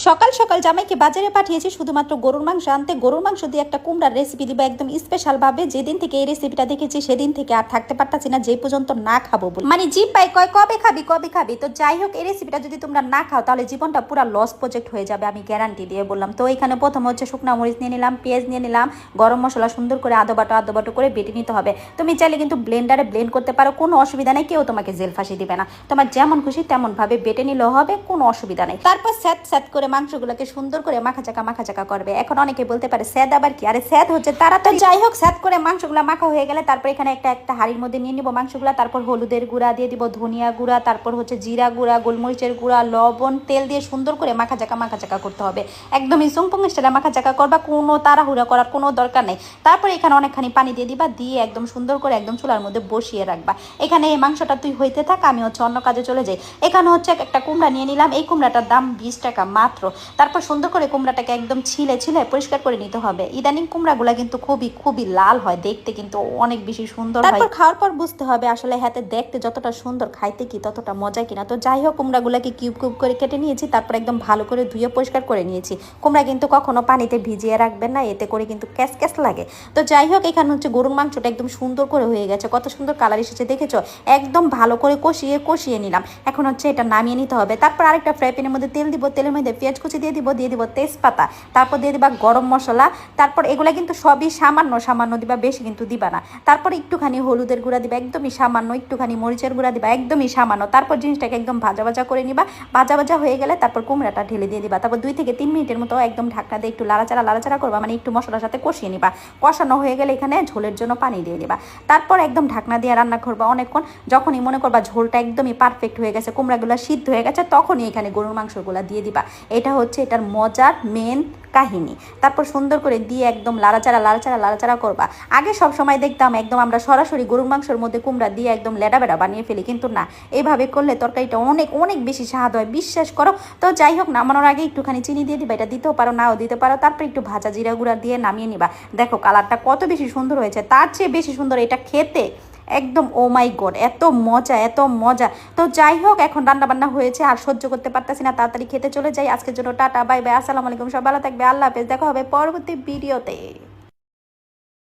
সকাল সকাল জামাইকে বাজারে পাঠিয়েছি শুধুমাত্র গরুর মাংস আনতে। গরুর মাংস দিয়ে একটা কুমড়ার রেসিপি দিব একদম স্পেশাল ভাবে। যেদিন থেকে এই রেসিপিটা দেখেছি সেদিন থেকে আর থাকতে পারতাছি না, যে পর্যন্ত না খাবো বলে। মানে জিভ পাই কয় কবে খাবি কবে খাবি। তো যাই হোক, এই রেসিপিটা যদি তোমরা না খাও তাহলে জীবনটা পুরো লস প্রজেক্ট হয়ে যাবে, আমি গ্যারান্টি দিয়ে বললাম। তো এখানে প্রথম হচ্ছে শুকনা মরিচ নিয়ে নিলাম, পেঁয়াজ নিয়ে নিলাম, গরম মশলা সুন্দর করে আদো বাটো করে বেটে নিতে হবে। তুমি চাইলে কিন্তু ব্লেন্ডারে ব্লেন্ড করতে পারো, কোনো অসুবিধা নেই, কেউ তোমাকে জেল ফাঁসি দিবে না। তোমার যেমন খুশি তেমন ভাবে বেটে নিলেও হবে, কোনো অসুবিধা নেই। তারপর স্যাঁত করে মাংসগুলোকে সুন্দর করে মাখা চাকা করবে। এখন অনেকে বলতে পারে স্যাদ আবার কি, আরে স্যাদ হচ্ছে তাড়াতাড়ি। যাই হোক, স্যাদ করে মাংসগুলো মাখা হয়ে গেলে তারপর এখানে একটা হাঁড়ির মধ্যে নিয়ে নিব মাংসগুলো। তারপর হলুদের গুঁড়া দিয়ে দিব, ধনিয়া গুঁড়া, তারপর হচ্ছে জিরা গুঁড়া, গোলমরিচের গুঁড়া, লবণ, তেল দিয়ে সুন্দর করে মাখা চাকা করতে হবে। একদমই সুংপুং স্টাইলে মাখা চাকা করবা, কোনো তাড়াহুড়া করার কোনো দরকার নেই। তারপর এখানে অনেকখানি পানি দিয়ে দিবা, দিয়ে একদম সুন্দর করে একদম চুলার মধ্যে বসিয়ে রাখবা। এখানে এই মাংসটা তুই হইতে থাক, আমি হচ্ছে অন্য কাজে চলে যাই। এখানে হচ্ছে একটা কুমড়া নিয়ে নিলাম, এই কুমড়াটার দাম 20 টাকা মাত্র। তারপর সুন্দর করে কুমড়াটাকে একদম ছিলে পরিষ্কার করে নিতে হবে। ইদানিং কুমড়াগুলা কিন্তু খুবই লাল হয়, দেখতে কিন্তু অনেক বেশি সুন্দর হয়। তারপর খাওয়ার পর বুঝতে হবে আসলে হাতে দেখতে যতটা সুন্দর খাইতে কি ততটা মজা কিনা। তো যাই হোক, কুমড়াগুলাকে কিউব করে কেটে নিয়েছি, তারপর একদম ভালো করে ধুয়ে পরিষ্কার করে নিয়েছি। কুমড়া কিন্তু কখনো পানিতে ভিজিয়ে রাখবেন না, এতে করে কিন্তু ক্যাস লাগে। তো যাই হোক, এখানে হচ্ছে গরুর মাংসটা একদম সুন্দর করে হয়ে গেছে, কত সুন্দর কালার এসেছে দেখেছো। একদম ভালো করে কষিয়ে নিলাম। এখন হচ্ছে এটা নামিয়ে নিতে হবে। তারপর আরেকটা ফ্রাই প্যানের মধ্যে তেল দিব, তেলের মধ্যে পেঁয়াজ কুচি দিয়ে দিব তেজপাতা, তারপর দিয়ে দিবা গরম মশলা। তারপর এগুলা কিন্তু সবই সামান্য দিবা, বেশি কিন্তু দিবা না। তারপর একটুখানি হলুদের গুঁড়া দিবা, একদমই সামান্য, একটুখানি মরিচের গুঁড়া দিবা, একদমই সামান্য। তারপর জিনিসটাকে একদম ভাজা করে নিবা। ভাজা হয়ে গেলে তারপর কুমড়াটা ঢেলে দিয়ে দিবা। তারপর 2 থেকে 3 মিনিটের মতো একদম ঢাকনা দিয়ে একটু লাড়াচাড়া করবা, মানে একটু মশলার সাথে কষিয়ে নিবা। কষানো হয়ে গেলে এখানে ঝোলের জন্য পানি দিয়ে দিবা। তারপর একদম ঢাকনা দিয়ে রান্না করবা অনেকক্ষণ। যখনই মনে করবা ঝোলটা একদমই পারফেক্ট হয়ে গেছে, কুমড়াগুলো সিদ্ধ হয়ে গেছে, তখনই এখানে গরুর মাংসগুলো দিয়ে দিবা। এটা হচ্ছে এটার মজার মেন কাহিনী। তারপর সুন্দর করে দিয়ে একদম লাড়াচাড়া করবা। আগে সব সময় দেখতাম একদম আমরা সরাসরি গরুর মাংসের মধ্যে কুমড়া দিয়ে একদম লেডা বানিয়ে ফেলি, কিন্তু না, এইভাবে করলে তরকারিটা অনেক বেশি স্বাদ হয়, বিশ্বাস করো। তো যাই হোক, নামানোর আগে একটুখানি চিনি দিয়ে দিবা, এটা দিতেও পারো নাও দিতে পারো। তারপর একটু ভাজা জিরা গুঁড়া দিয়ে নামিয়ে নিবা। দেখো কালারটা কত বেশি সুন্দর হয়েছে, তার চেয়ে বেশি সুন্দর এটা খেতে একদম। ও মাই গড, এত মজা। তো যাই হোক, এখন রান্না বান্না হয়েছে, আর সহ্য করতে পারতেছি না, তাড়াতাড়ি খেতে চলে যাই। আজকের জন্য টাটা, বাই বাই, আসসালামু আলাইকুম, সব ভালো থাকবে, আল্লাহ হাফেজ, দেখা হবে পরবর্তী ভিডিওতে।